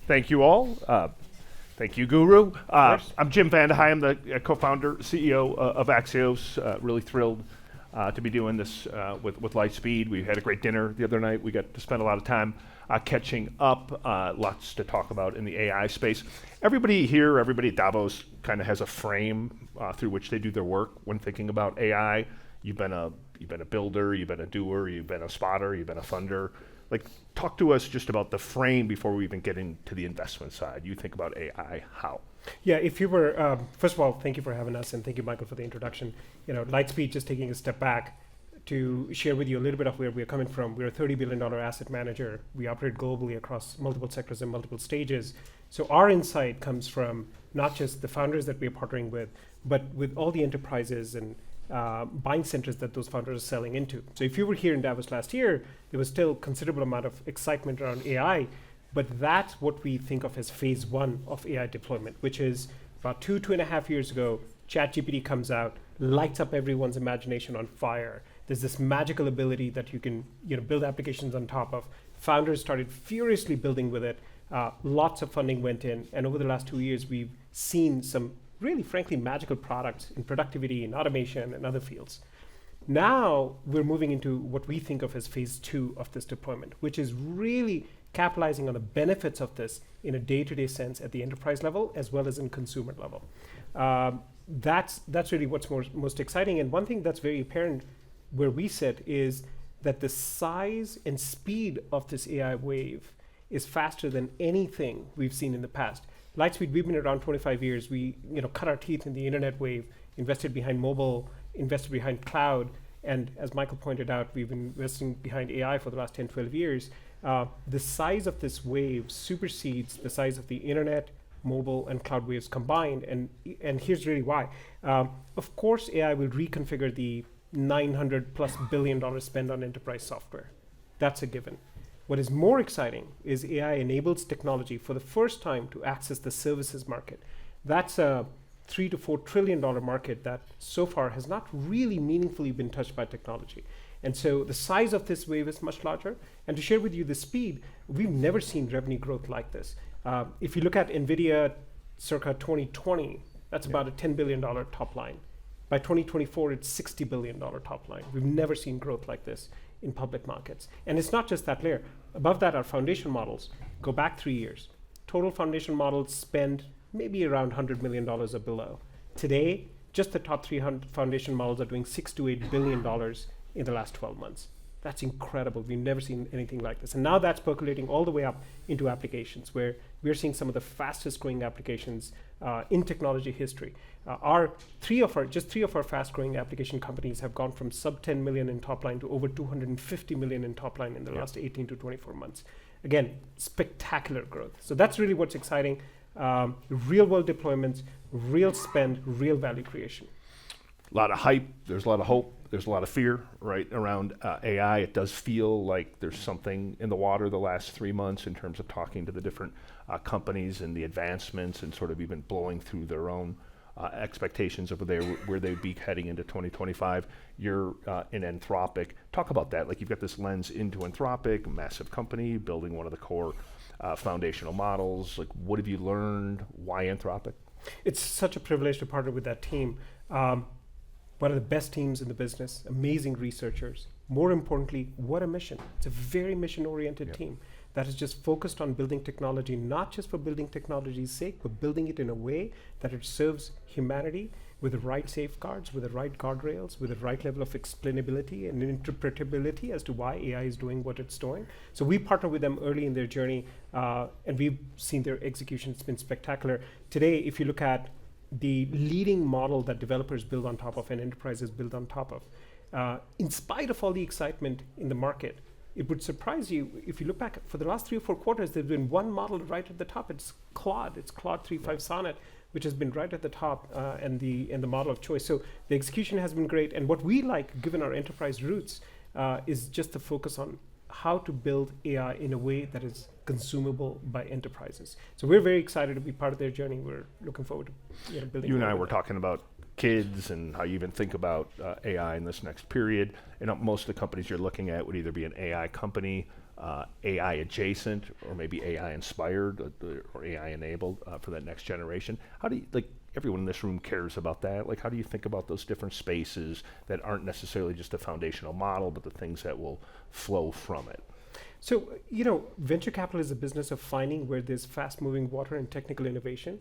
Thank you all. Thank you, Guru. I'm Jim Vandehei. I'm the co-founder, CEO of Axios. Really thrilled to be doing this with Lightspeed. We had a great dinner the other night. We got to spend a lot of time catching up. Lots to talk about in the AI space. Everybody here, everybody at Davos kind of has a frame through which they do their work when thinking about AI. You've been a builder, you've been a doer, you've been a spotter, you've been a funder. Like, talk to us just about the frame before we even get into the investment side. You think about AI, how? Yeah, if you were, first of all, thank you for having us, and thank you, Michael, for the introduction. Lightspeed, just taking a step back to share with you a little bit of where we're coming from. We're a $30 billion asset manager. We operate globally across multiple sectors and multiple stages. So our insight comes from not just the founders that we're partnering with, but with all the enterprises and buying centers that those founders are selling into. So if you were here in Davos last year, there was still considerable amount of excitement around AI, but that's what we think of as phase one of AI deployment, which is about 2.5 years ago, ChatGPT comes out, lights up everyone's imagination on fire. There's this magical ability that you can build applications on top of. Founders started furiously building with it. Lots of funding went in, and over the last 2 years, we've seen some really, frankly, magical products in productivity, in automation, and other fields. Now we're moving into what we think of as phase two of this deployment, which is really capitalizing on the benefits of this in a day-to-day sense at the enterprise level as well as in consumer level. That's really what's most exciting. And one thing that's very apparent where we sit is that the size and speed of this AI wave is faster than anything we've seen in the past. Lightspeed, we've been around 25 years. We cut our teeth in the internet wave, invested behind mobile, invested behind cloud, and as Michael pointed out, we've been investing behind AI for the last 10, 12 years. The size of this wave supersedes the size of the internet, mobile, and cloud waves combined, and here's really why. Of course, AI will reconfigure the $900+ billion spend on enterprise software. That's a given. What is more exciting is AI enables technology for the first time to access the services market. That's a $3 to $4 trillion market that so far has not really meaningfully been touched by technology. And so the size of this wave is much larger. And to share with you the speed, we've never seen revenue growth like this. If you look at NVIDIA circa 2020, that's about a $10 billion top line. By 2024, it's $60 billion top line. We've never seen growth like this in public markets. And it's not just that layer. Above that, our foundation models go back 3 years. Total foundation models spend maybe around $100 million or below. Today, just the top 300 foundation models are doing $6 to $8 billion in the last 12 months. That's incredible. We've never seen anything like this. And now that's percolating all the way up into applications where we're seeing some of the fastest growing applications in technology history. Three of our fast growing application companies have gone from sub 10 million in top line to over 250 million in top line in the last 18 to 24 months. Again, spectacular growth. So that's really what's exciting. Real world deployments, real spend, real value creation. A lot of hype, there's a lot of hope, there's a lot of fear, right, around AI. It does feel like there's something in the water the last 3 months in terms of talking to the different companies and the advancements and sort of even blowing through their own expectations of where they'd be heading into 2025. You're in Anthropic. Talk about that. Like, you've got this lens into Anthropic, a massive company, building one of the core foundational models. Like, what have you learned? Why Anthropic? It's such a privilege to partner with that team. One of the best teams in the business, amazing researchers. More importantly, what a mission. It's a very mission-oriented team that is just focused on building technology, not just for building technology's sake, but building it in a way that it serves humanity with the right safeguards, with the right guardrails, with the right level of explainability and interpretability as to why AI is doing what it's doing. So we partner with them early in their journey, and we've seen their execution. It's been spectacular. Today, if you look at the leading model that developers build on top of and enterprises build on top of, in spite of all the excitement in the market, it would surprise you if you look back for the last 3 or 4 quarters, there's been one model right at the top. It's Claude 3.5 Sonnet, which has been right at the top and the model of choice. So the execution has been great. And what we like, given our enterprise roots, is just the focus on how to build AI in a way that is consumable by enterprises. So we're very excited to be part of their journey. We're looking forward to building. You and I were talking about kids and how you even think about AI in this next period. And most of the companies you're looking at would either be an AI company AI adjacent or maybe AI inspired or AI enabled for that next generation. How do you, like, everyone in this room cares about that. Like, how do you think about those different spaces that aren't necessarily just a foundational model, but the things that will flow from it? So, venture capital is a business of finding where there's fast moving water and technical innovation,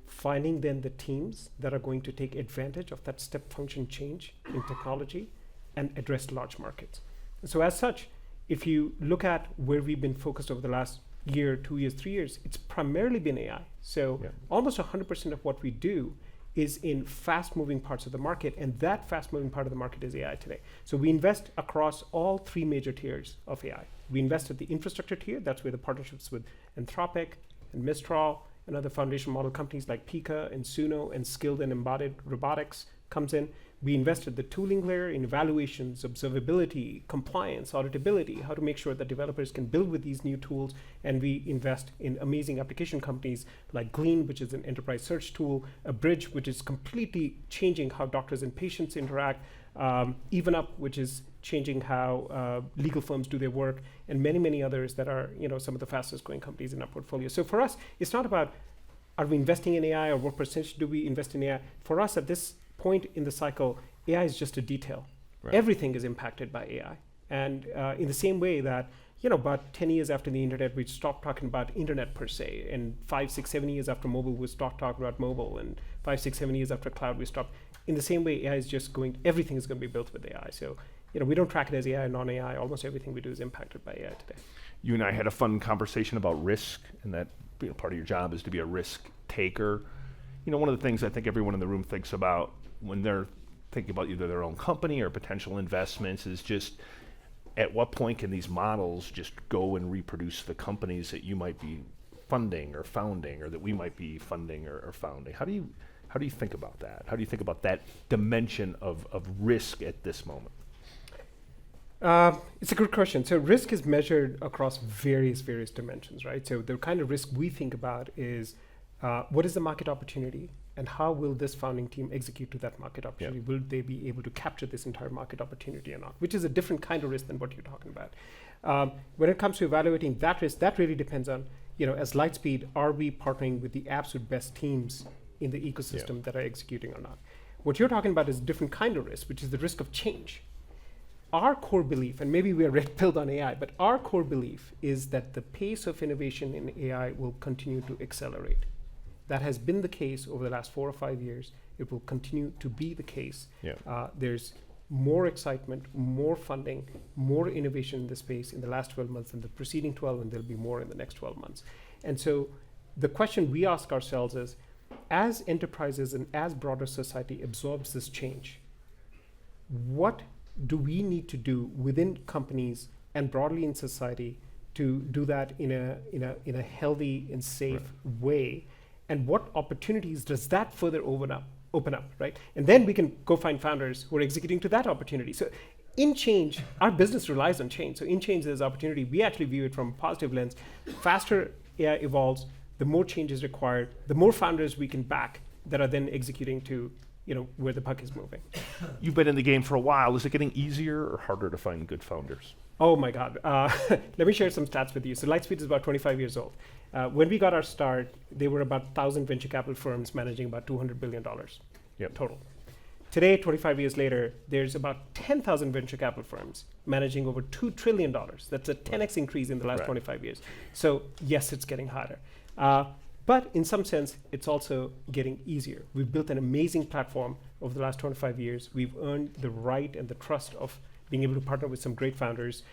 finding then the teams that are going to take advantage of that step function change in technology and address large markets. So as such, if you look at where we've been focused over the last year, 2 years, 3 years, it's primarily been AI. So almost 100% of what we do is in fast moving parts of the market, and that fast moving part of the market is AI today. So we invest across all 3 major tiers of AI. We invest at the infrastructure tier, that's where the partnerships with Anthropic and Mistral and other foundation model companies like Pika and Suno and skilled and embodied robotics comes in. We invest at the tooling layer in evaluations, observability, compliance, auditability, how to make sure that developers can build with these new tools. And we invest in amazing application companies like Glean, which is an enterprise search tool, a Bridge, which is completely changing how doctors and patients interact, Even Up, which is changing how legal firms do their work, and many, many others that are some of the fastest growing companies in our portfolio. So for us, it's not about are we investing in AI or what percentage do we invest in AI. For us at this point in the cycle, AI is just a detail. Right. Everything is impacted by AI. And in the same way that, about 10 years after the internet, we stopped talking about internet per se. And 5, 6, 7 years after mobile, we stopped talking about mobile. And 5, 6, 7 years after cloud, we stopped. In the same way, AI is just everything is going to be built with AI. So, we don't track it as AI or non-AI. Almost everything we do is impacted by AI today. You and I had a fun conversation about risk, and that part of your job is to be a risk taker. One of the things I think everyone in the room thinks about when they're thinking about either their own company or potential investments is just at what point can these models just go and reproduce the companies that you might be funding or founding, or that we might be funding or founding? How do you think about that? How do you think about that dimension of risk at this moment? It's a good question. So risk is measured across various dimensions, right? So the kind of risk we think about is what is the market opportunity, and how will this founding team execute to that market opportunity? Yep. Will they be able to capture this entire market opportunity or not? Which is a different kind of risk than what you're talking about. When it comes to evaluating that risk, that really depends on, as Lightspeed, are we partnering with the absolute best teams in the ecosystem that are executing or not? What you're talking about is a different kind of risk, which is the risk of change. Our core belief, and maybe we are red-pilled on AI, but our core belief is that the pace of innovation in AI will continue to accelerate. That has been the case over the last 4 or 5 years. It will continue to be the case. There's more excitement, more funding, more innovation in the space in the last 12 months than the preceding 12, and there'll be more in the next 12 months. And so the question we ask ourselves is, as enterprises and as broader society absorbs this change, what do we need to do within companies and broadly in society to do that in a healthy and safe way? And what opportunities does that further open up, right? And then we can go find founders who are executing to that opportunity. So in change, our business relies on change. So in change, there's opportunity. We actually view it from a positive lens. Faster AI evolves, the more change is required, the more founders we can back that are then executing to where the puck is moving. You've been in the game for a while. Is it getting easier or harder to find good founders? Oh my God. Let me share some stats with you. So Lightspeed is about 25 years old. When we got our start, there were about 1,000 venture capital firms managing about $200 billion total. Today, 25 years later, there's about 10,000 venture capital firms managing over $2 trillion. That's a 10x increase in the last 25 years. So yes, it's getting harder. But in some sense, it's also getting easier. We've built an amazing platform over the last 25 years. We've earned the right and the trust of being able to partner with some great founders.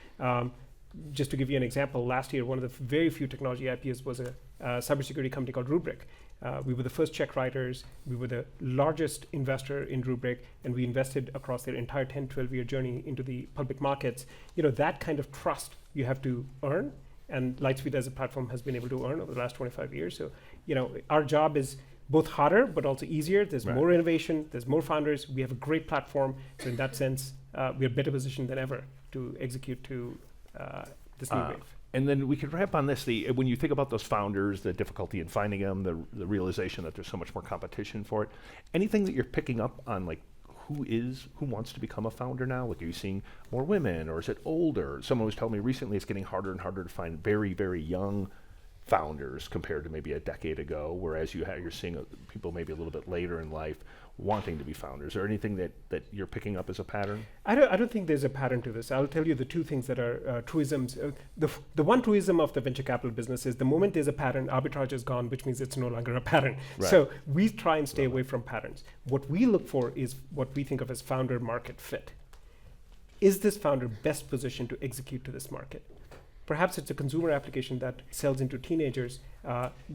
Just to give you an example, last year, one of the very few technology IPOs was a cybersecurity company called Rubrik. We were the first check writers. We were the largest investor in Rubrik, and we invested across their entire 10, 12-year journey into the public markets. That kind of trust you have to earn, and Lightspeed as a platform has been able to earn over the last 25 years. So, our job is both harder, but also easier. There's more innovation, there's more founders. We have a great platform. So in that sense, we're better positioned than ever to execute to this new wave. And then we could wrap on this. When you think about those founders, the difficulty in finding them, the realization that there's so much more competition for it, anything that you're picking up on, like who wants to become a founder now? Like, are you seeing more women, or is it older? Someone was telling me recently it's getting harder and harder to find very, very young founders compared to maybe a decade ago, whereas you're seeing people maybe a little bit later in life wanting to be founders. Is there anything that you're picking up as a pattern? I don't think there's a pattern to this. I'll tell you the two things that are truisms. The one truism of the venture capital business is the moment there's a pattern, arbitrage is gone, which means it's no longer a pattern. Right. So we try and stay away from patterns. What we look for is what we think of as founder market fit. Is this founder best positioned to execute to this market? Perhaps it's a consumer application that sells into teenagers.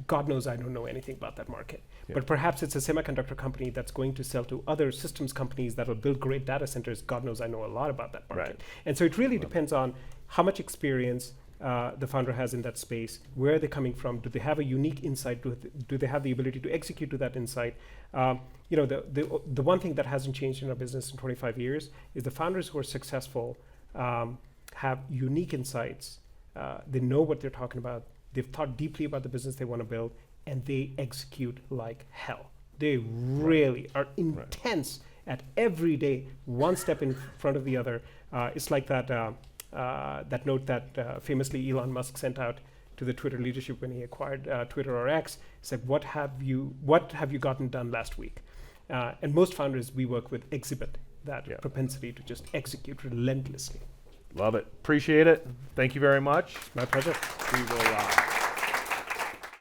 God knows I don't know anything about that market. Yeah. But perhaps it's a semiconductor company that's going to sell to other systems companies that will build great data centers. God knows I know a lot about that market. Right. And so it really depends on how much experience the founder has in that space, where they're coming from, do they have a unique insight, do they have the ability to execute to that insight. The one thing that hasn't changed in our business in 25 years is the founders who are successful have unique insights. They know what they're talking about. They've thought deeply about the business they want to build, and they execute like hell. They really are intense at every day, one step in front of the other. It's like that note that famously Elon Musk sent out to the Twitter leadership when he acquired Twitter or X. It's like, what have you gotten done last week? And most founders we work with exhibit that propensity to just execute relentlessly. Love it. Appreciate it. Thank you very much. My pleasure. We will